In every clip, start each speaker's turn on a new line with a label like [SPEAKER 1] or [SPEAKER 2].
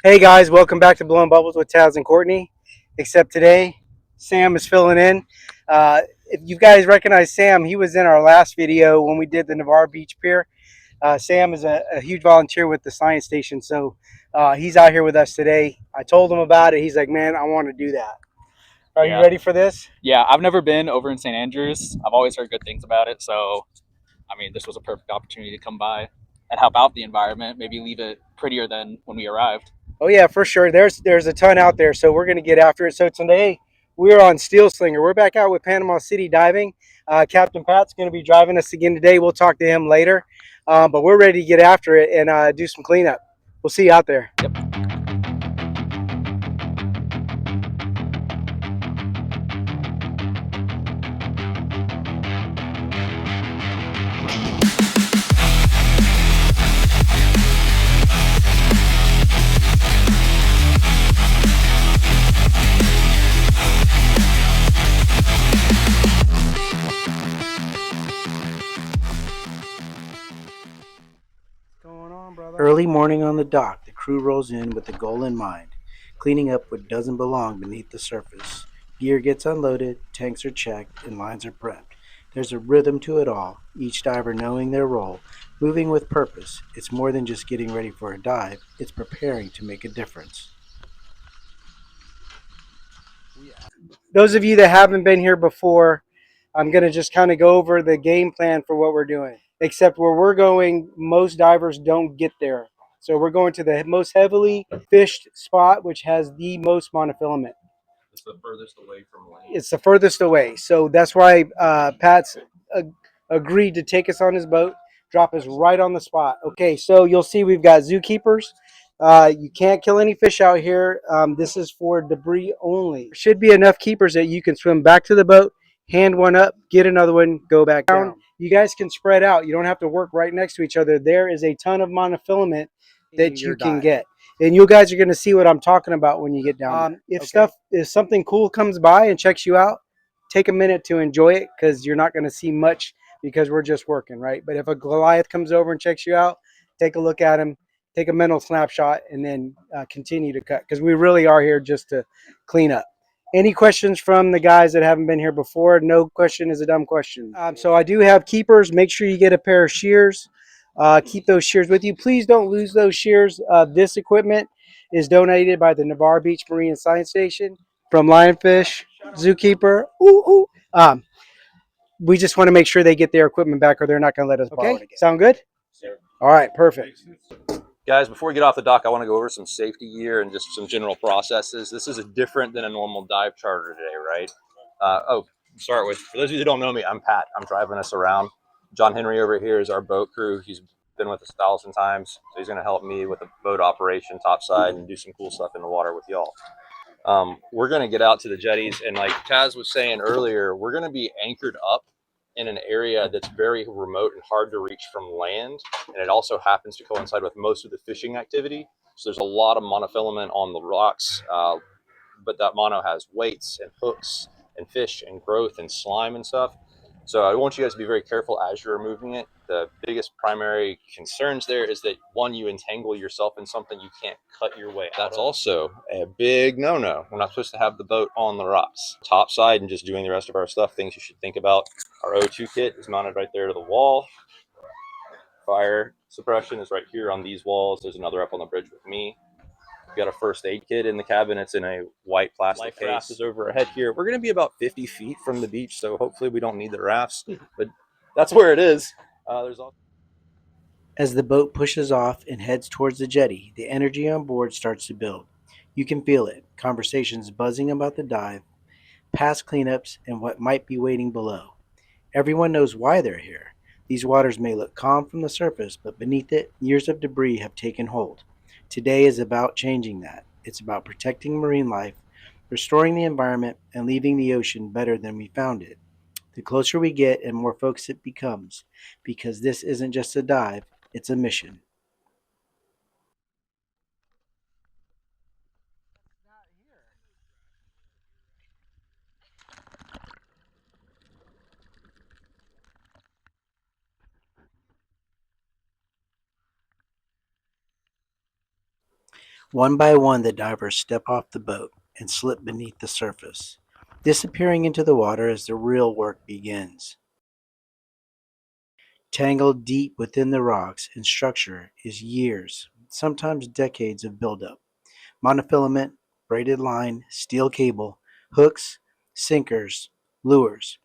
[SPEAKER 1] Hey guys, welcome back to Blowing Bubbles with Taz and Courtney. Except today, Sam is filling in. If you guys recognize Sam, he was in our last video when we did the Navarre Beach Pier. Sam is a huge volunteer with the science station, so he's out here with us today. I told him about it. He's like, man, I want to do that. Are you
[SPEAKER 2] Yeah.
[SPEAKER 1] ready for this?
[SPEAKER 2] Yeah, I've never been over in St. Andrews. I've always heard good things about it. So, I mean, this was a perfect opportunity to come by and help out the environment, maybe leave it prettier than when we arrived.
[SPEAKER 1] Oh yeah, for sure. There's a ton out there, so we're gonna get after it. So today we're on Steel Slinger. We're back out with Panama City diving. Captain Pat's gonna be driving us again today. We'll talk to him later, but we're ready to get after it and do some cleanup. We'll see you out there.
[SPEAKER 2] Yep.
[SPEAKER 1] Going on, brother? Early morning on the dock, the crew rolls in with the goal in mind, cleaning up what doesn't belong beneath the surface. Gear gets unloaded, tanks are checked, and lines are prepped. There's a rhythm to it all, each diver knowing their role, moving with purpose. It's more than just getting ready for a dive, it's preparing to make a difference. Those of you that haven't been here before, I'm going to just kind of go over the game plan for what we're doing. Except where we're going, most divers don't get there. So we're going to the most heavily fished spot, which has the most monofilament.
[SPEAKER 2] It's the furthest away from land.
[SPEAKER 1] It's the furthest away. So that's why Pat's agreed to take us on his boat, drop us right on the spot. Okay, so you'll see we've got zookeepers. You can't kill any fish out here. This is for debris only. There should be enough keepers that you can swim back to the boat, hand one up, get another one, go back down. You guys can spread out. You don't have to work right next to each other. There is a ton of monofilament that you can get. And you guys are going to see what I'm talking about when you get down there. If something cool comes by and checks you out, take a minute to enjoy it because you're not going to see much because we're just working, right? But if a Goliath comes over and checks you out, take a look at him, take a mental snapshot, and then continue to cut because we really are here just to clean up. Any questions from the guys that haven't been here before? No question is a dumb question. So I do have keepers. Make sure you get a pair of shears. Keep those shears with you. Please don't lose those shears. This equipment is donated by the Navarre Beach Marine Science Station from Lionfish, Zookeeper. Ooh, ooh. We just want to make sure they get their equipment back or they're not going to let us borrow it again. Sound good? All right, perfect.
[SPEAKER 3] Guys, before we get off the dock, I want to go over some safety gear and just some general processes. This is different than a normal dive charter today, right? Start with, for those of you that don't know me, I'm Pat. I'm driving us around. John Henry over here is our boat crew. He's been with us 1,000 times, so he's going to help me with the boat operation topside and do some cool stuff in the water with y'all. We're going to get out to the jetties, and like Taz was saying earlier, we're going to be anchored up in an area that's very remote and hard to reach from land, and it also happens to coincide with most of the fishing activity. So there's a lot of monofilament on the rocks, but that mono has weights and hooks and fish and growth and slime and stuff. So I want you guys to be very careful as you're removing it. The biggest primary concerns there is that, one, you entangle yourself in something you can't cut your way out. That's also a big no-no. We're not supposed to have the boat on the rocks. Topside and just doing the rest of our stuff, things you should think about. Our O2 kit is mounted right there to the wall. Fire suppression is right here on these walls. There's another up on the bridge with me. We've got a first aid kit in the cabin. It's in a white plastic Life case. Raft is over our head here. We're going to be about 50 feet from the beach, so hopefully we don't need the rafts, but that's where it is. There's also
[SPEAKER 1] As the boat pushes off and heads towards the jetty, the energy on board starts to build. You can feel it. Conversations buzzing about the dive, past cleanups, and what might be waiting below. Everyone knows why they're here. These waters may look calm from the surface, but beneath it, years of debris have taken hold. Today is about changing that. It's about protecting marine life, restoring the environment, and leaving the ocean better than we found it. The closer we get and more focused it becomes, because this isn't just a dive, it's a mission. One by one, the divers step off the boat and slip beneath the surface, disappearing into the water as the real work begins. Tangled deep within the rocks and structure is years, sometimes decades of buildup. Monofilament, braided line, steel cable, hooks, sinkers, lures,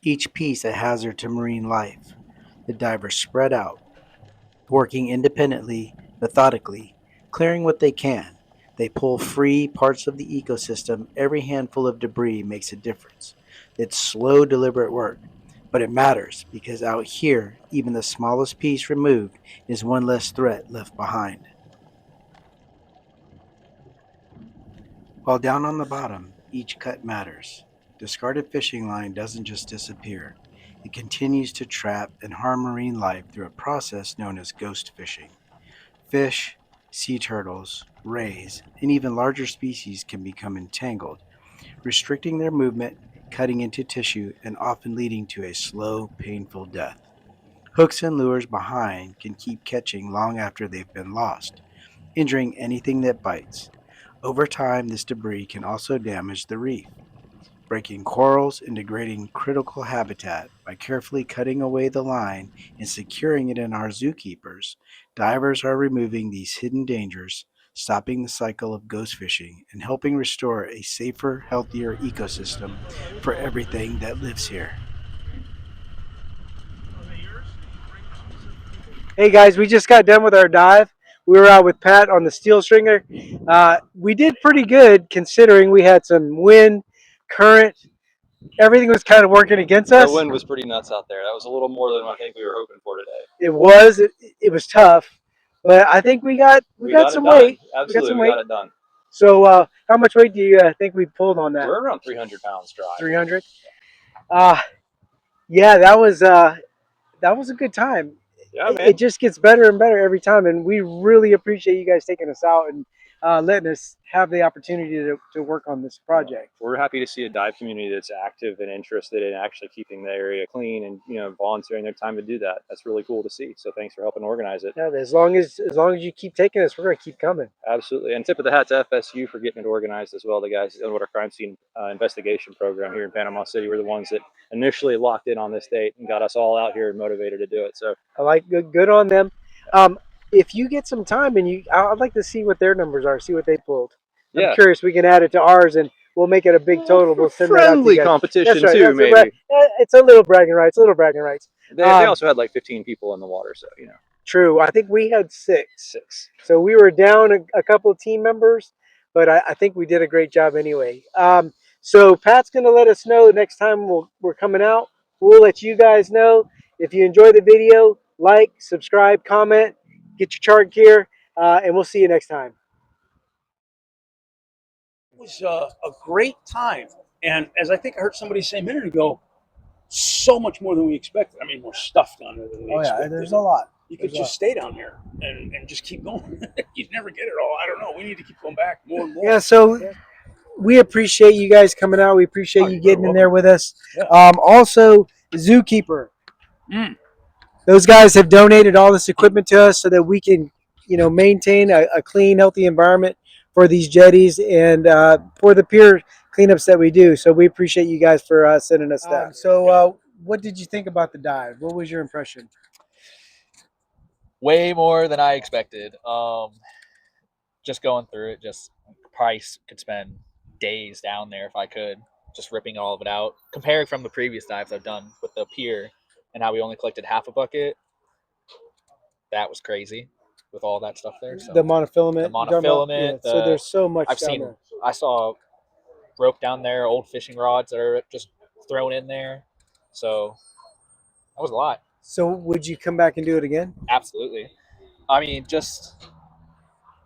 [SPEAKER 1] each piece a hazard to marine life. The divers spread out, working independently, methodically, clearing what they can. They pull free parts of the ecosystem. Every handful of debris makes a difference. It's slow, deliberate work, but it matters because out here, even the smallest piece removed is one less threat left behind. While down on the bottom, each cut matters. Discarded fishing line doesn't just disappear, it continues to trap and harm marine life through a process known as ghost fishing. Fish, sea turtles, rays, and even larger species can become entangled, restricting their movement, cutting into tissue, and often leading to a slow, painful death. Hooks and lures behind can keep catching long after they've been lost, injuring anything that bites. Over time, this debris can also damage the reef, breaking corals and degrading critical habitat. By carefully cutting away the line and securing it in our zookeepers, divers are removing these hidden dangers, stopping the cycle of ghost fishing, and helping restore a safer, healthier ecosystem for everything that lives here. Hey guys, we just got done with our dive. We were out with Pat on the steel stringer. We did pretty good considering we had some wind, current, everything was kind of working against
[SPEAKER 3] The
[SPEAKER 1] us.
[SPEAKER 3] wind was pretty nuts out there. That was a little more than I think we were hoping for today.
[SPEAKER 1] It was tough, but I think we got some weight.
[SPEAKER 3] Absolutely, we got it done.
[SPEAKER 1] So how much weight do you think we pulled on that?
[SPEAKER 3] We're around 300 pounds dry.
[SPEAKER 1] 300. Yeah, that was a good time.
[SPEAKER 3] Yeah, man.
[SPEAKER 1] It just gets better and better every time, and we really appreciate you guys taking us out and letting us have the opportunity to work on this project.
[SPEAKER 3] We're happy to see a dive community that's active and interested in actually keeping the area clean and volunteering their time to do that. That's really cool to see. So thanks for helping organize it.
[SPEAKER 1] Yeah, as long as you keep taking us, we're gonna keep coming.
[SPEAKER 3] Absolutely, and tip of the hat to FSU for getting it organized as well. The guys in our crime scene investigation program here in Panama City were the ones that initially locked in on this date and got us all out here and motivated to do it. So
[SPEAKER 1] I like good on them. If you get some time and I'd like to see what their numbers are, see what they pulled. I'm curious. We can add it to ours and we'll make it a big total. We'll send that out to you
[SPEAKER 3] friendly
[SPEAKER 1] guys.
[SPEAKER 3] competition
[SPEAKER 1] That's
[SPEAKER 3] too, maybe.
[SPEAKER 1] It's a little bragging rights.
[SPEAKER 3] They also had like 15 people in the water, so
[SPEAKER 1] True. I think we had six.
[SPEAKER 3] Six.
[SPEAKER 1] So we were down a couple of team members, but I think we did a great job anyway. So Pat's going to let us know next time we're coming out. We'll let you guys know. If you enjoy the video, like, subscribe, comment, get your chart gear, and we'll see you next time.
[SPEAKER 4] It was a great time. And as I think I heard somebody say a minute ago, so much more than we expected. I mean, more stuff down there than we expected.
[SPEAKER 1] There's a lot.
[SPEAKER 4] You could just stay down there and just keep going. You'd never get it all. I don't know. We need to keep going back more and more.
[SPEAKER 1] Yeah, so we appreciate you guys coming out. We appreciate you getting in there with us.
[SPEAKER 4] Yeah.
[SPEAKER 1] Also, Zookeeper. Those guys have donated all this equipment to us so that we can, maintain a clean, healthy environment for these jetties and for the pier cleanups that we do. So we appreciate you guys for sending us that. So what did you think about the dive? What was your impression?
[SPEAKER 2] Way more than I expected. Just going through it, just probably could spend days down there if I could, just ripping all of it out. Comparing from the previous dives I've done with the pier and how we only collected half a bucket, that was crazy with all that stuff there. So
[SPEAKER 1] The monofilament. So there's so much.
[SPEAKER 2] I saw rope down there, old fishing rods that are just thrown in there. So that was a lot.
[SPEAKER 1] So would you come back and do it again?
[SPEAKER 2] Absolutely. I mean, just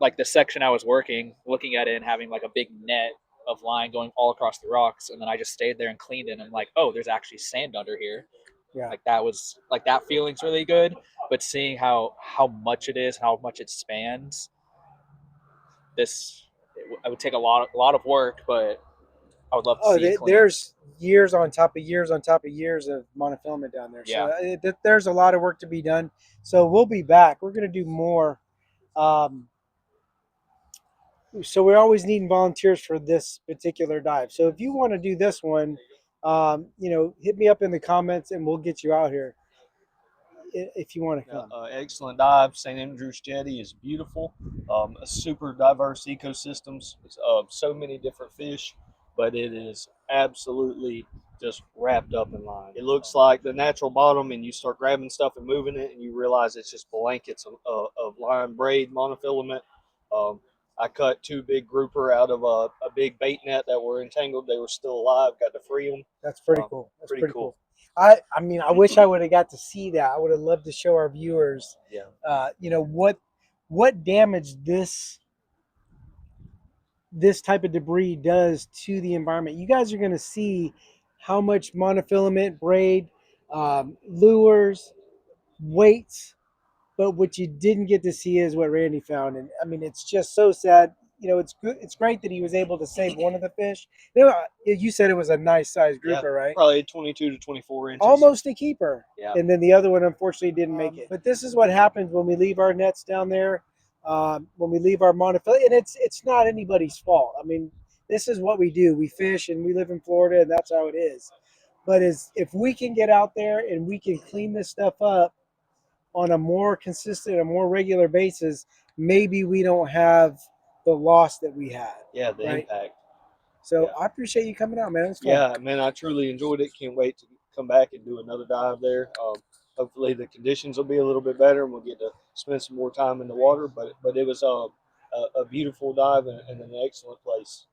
[SPEAKER 2] like the section I was working, looking at it and having like a big net of line going all across the rocks, and then I just stayed there and cleaned it. And I'm like, oh, there's actually sand under here.
[SPEAKER 1] Yeah.
[SPEAKER 2] Like that feeling's really good. But seeing how much it is, how much it spans, it would take a lot of work, but I would love to see it clean.
[SPEAKER 1] There's years on top of years on top of years of monofilament down there.
[SPEAKER 2] Yeah.
[SPEAKER 1] So there's a lot of work to be done. So we'll be back. We're going to do more So we're always needing volunteers for this particular dive. So if you want to do this one, hit me up in the comments and we'll get you out here if you want to come.
[SPEAKER 5] Excellent dive. St. Andrews Jetty is beautiful. A super diverse ecosystems. So many different fish, but it is absolutely just wrapped up in line. It looks like the natural bottom, and you start grabbing stuff and moving it, and you realize it's just blankets of line braid monofilament. I cut 2 big grouper out of a big bait net that were entangled. They were still alive. Got to free them.
[SPEAKER 1] That's pretty cool. That's
[SPEAKER 5] pretty
[SPEAKER 1] pretty
[SPEAKER 5] cool.
[SPEAKER 1] cool. I mean, I wish I would have got to see that. I would have loved to show our viewers.
[SPEAKER 5] Yeah.
[SPEAKER 1] What damage this type of debris does to the environment. You guys are going to see how much monofilament, braid, lures, weights. But what you didn't get to see is what Randy found, and I mean, it's just so sad. It's good. It's great that he was able to save one of the fish. You said it was a nice sized grouper, right?
[SPEAKER 5] Probably 22 to 24 inches.
[SPEAKER 1] Almost a keeper.
[SPEAKER 5] Yeah.
[SPEAKER 1] And then the other one unfortunately didn't make it. But this is what happens when we leave our nets down there, when we leave our monofilament, and it's not anybody's fault. I mean, this is what we do. We fish, and we live in Florida, and that's how it is. But if we can get out there and we can clean this stuff up on a more consistent, a more regular basis, maybe we don't have the loss that we had.
[SPEAKER 5] Yeah, the
[SPEAKER 1] right?
[SPEAKER 5] impact.
[SPEAKER 1] So
[SPEAKER 5] Yeah.
[SPEAKER 1] I appreciate you coming out, man. It was fun.
[SPEAKER 5] Yeah, man, I truly enjoyed it. Can't wait to come back and do another dive there. Hopefully the conditions will be a little bit better and we'll get to spend some more time in the water. But it was a beautiful dive and an excellent place.